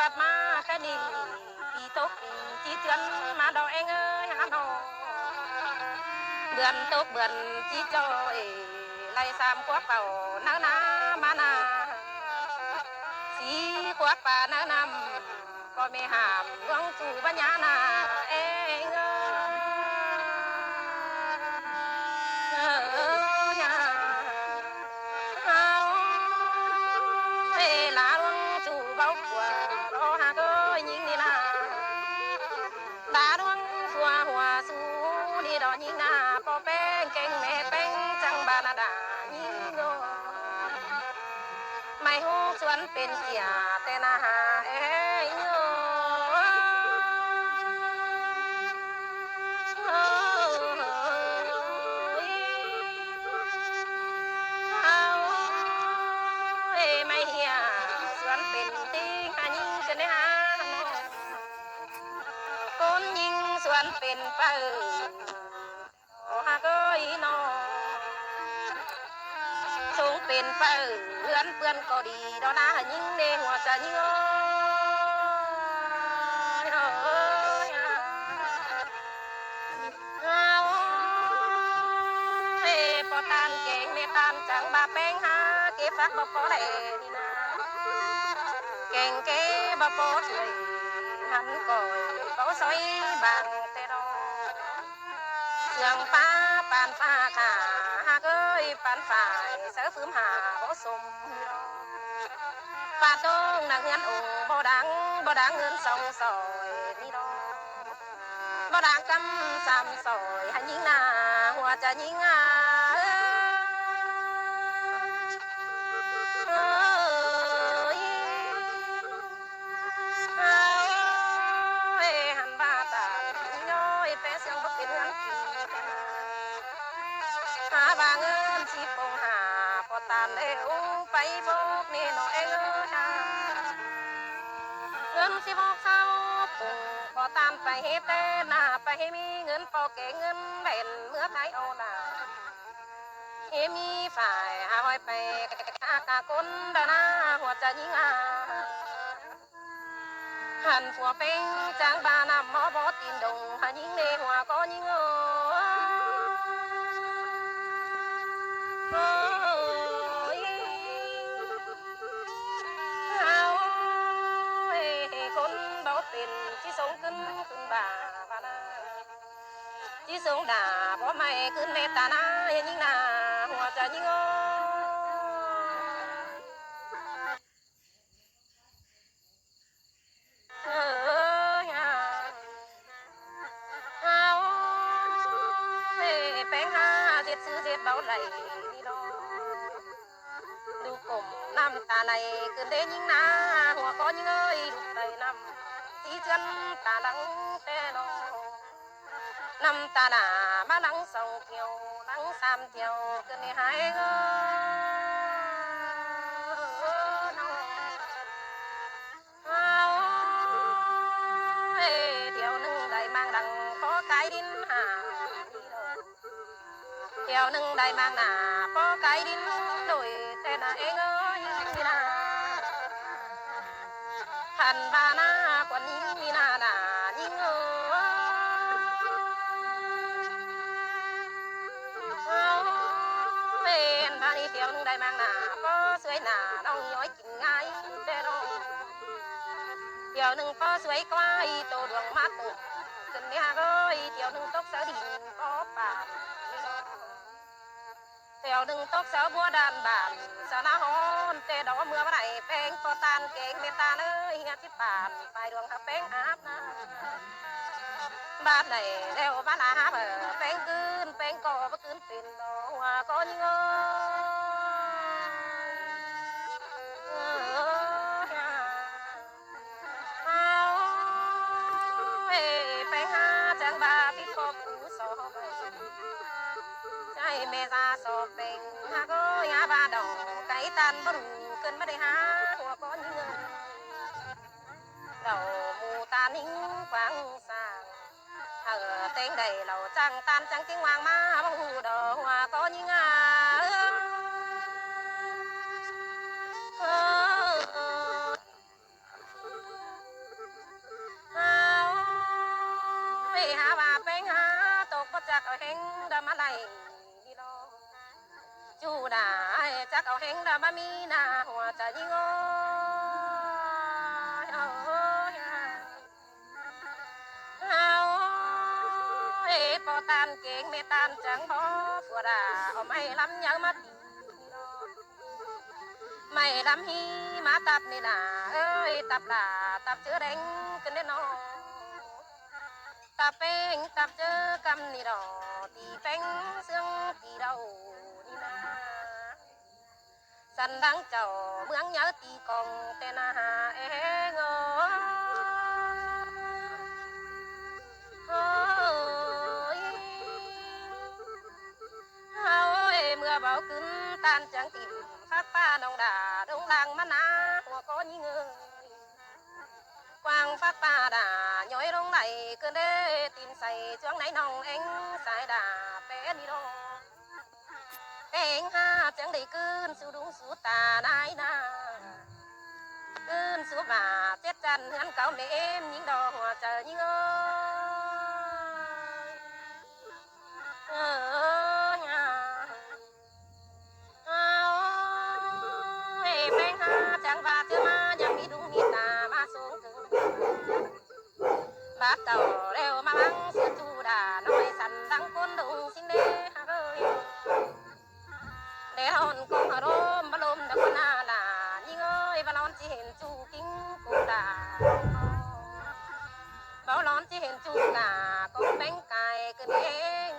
bạt ma cái đi vì tốt chỉ chuyên mà đòi anh ơi hà nội bườn tốt bườn chỉ cho lại sam quát vào nắng ná mà na chỉ quát bà nắng nằm có mẹ hàm gắng chủ bà nhã na anh ơi lá luôn chủ bao quả đó hà ơi nhìn đi na đá luôn xua hòa su đi đó nhìn na po beng keng mẹ beng chẳng bà na đà nhìn ngô mày hú xuânเป็นเกียแต่นาหาเอ้ยโง่ไม่เฮียสวนเป็นตีหายิงจะได้หาคนยิงสวนเป็นเปิดโอ้ฮะก็อีนอสูงเป็นเปิดเพื่อนเพื่อนก็ดีดอนะยิงเด้หัวจะยิงพอตานเก่งไม่ตานจังบาแป้งหาเก็บฟักบ่พอเลยนี่นะเก่งเก๋บ่พอสวยหันก่อยบ่สวยบางแต่ดอกเสื่องฟ้าปานฟ้าขาหากเอ้ยปานฝ่ายเสือฟื้มหาบ่สมปาต้องนักเงินโอ้บ่ดังเงินสองซอยนี่ดอกบ่ดังกำสามซอยหันยิงหน้าหัวจะยิงหันบาตาย้อยแปะเสียงบ่เป็นเงินกี่หาบาเงินสิปงหาพอตามเอวไปบอกนี่น้องเอ๋ยเงินสิบอกเศร้าปุ่งพอตามไปเฮ็ดแต่หน้าไปให้มีเงินพอเก่งเงินแบ่นเมื่อไทยเอาหน้าเฮมีฝ่ายหาหอยไปกะคนดานาหัวจะยิงหันผัวเป็นจางบานำหมอบอตีนดงหันยิงเนหัวก็ยิงคนเบาเป็นที่ส่งขึ้นบ่าบานาที่ส่งด่าเพราะไม่ขึ้นเมตตานายิงนาหัวจะยิงแป้งหาเจ็ดซื้อเจ็ดเบาไหลนี่ดอกดูกลมน้ำตาไหลขึ้นเด้ยิงนาหัวก็ยิงเอ้ยดูไหลน้ำที่เจือนตาดังแต่ดอกน้ำตาหนามาดังสองเที่ยวดังสามเที่ยวขึ้นในหายเงเที่ยวหนึ่งได้มางดังขอไก่ดินหาเที่ยวหนึ่งได้มางหนาพอไก่ดินโดยแต่น่ะเองเอ้ยนี่นาหันบาหน้ากว่านี้มีนาหนายิ่งเป็นบานี้เที่ยวหนึ่งได้มางหนาพอสวยหนาน้องย้อยกินง่ายแต่ดอกเที่ยวหนึ่งพอสวยกว่าโตดวงมัดขึ้นเนี่ยเอ้ยเที่ยวหนึ่งตกเสาดินพอป่าเที่ยวหนึ่งตกเสาบัวดานบานสนาฮอนแต่ดอกเมื่อวันไหนแป้งพอตานเก่งเมตาเอ้ยงานที่ป่านไปดวงหาแป้งอาบนะบ้านไหนแล้วบ้านอาบแป้งคืนแป้งก่อบ่คืนเป็นดอกว่าก็ยิงแป้งหาจังบาปิดคบผู้สอบใจเมษาสอบเป็นหาก็ยาบาดอกไก่ตันบรูเกินไม่ได้หาหัวก้อนเงินเราหมูตานิ่งฟังสางเต็งใดเราจังตันจังจิ้งวางมาบังหูดอกหัวก้อนเงิน hẹn đã mà lại đi lo chú đã chắc ở hẹn đã mà mi na hòa trả đi ngô bỏ tan kén mẹ tan chẳng bỏ phùa đà ở mày lắm nhớ mất mày lắm hi má tập này là ơi tập là tập chưa đánh cái nên nó tập beng tập chưa cầm này đó thì beng xương thì đầu đi na sẵn đang chờ mướn nhớ thì còn tên à ê ngơ ôi mưa bão cứng tan chẳng tìm phát pha đồng đà đông làng mắt ná của có những người quang phát pha đà nhói đông này cơn đê tin say choáng náy nòng anh sai đà bé đi đâu anh ha chẳng đầy cơn siêu đúng số tà nai na cơn số mà chết chăn hắn cáo mẹ em những đò hòa chờ những ơi em ha chẳng và chưa ma chẳng bị đúng mi tà ma xuống bắt đầu leo mà măng sữa chu đà nói sẵn đăng côn đụng xin đê ha ơi để hòn con ở đó mà lôm đã con là nhưng ơi và lon chỉ hiện chu kính cô đà bảo lon chỉ hiện chu cả con bánh cài cứ thế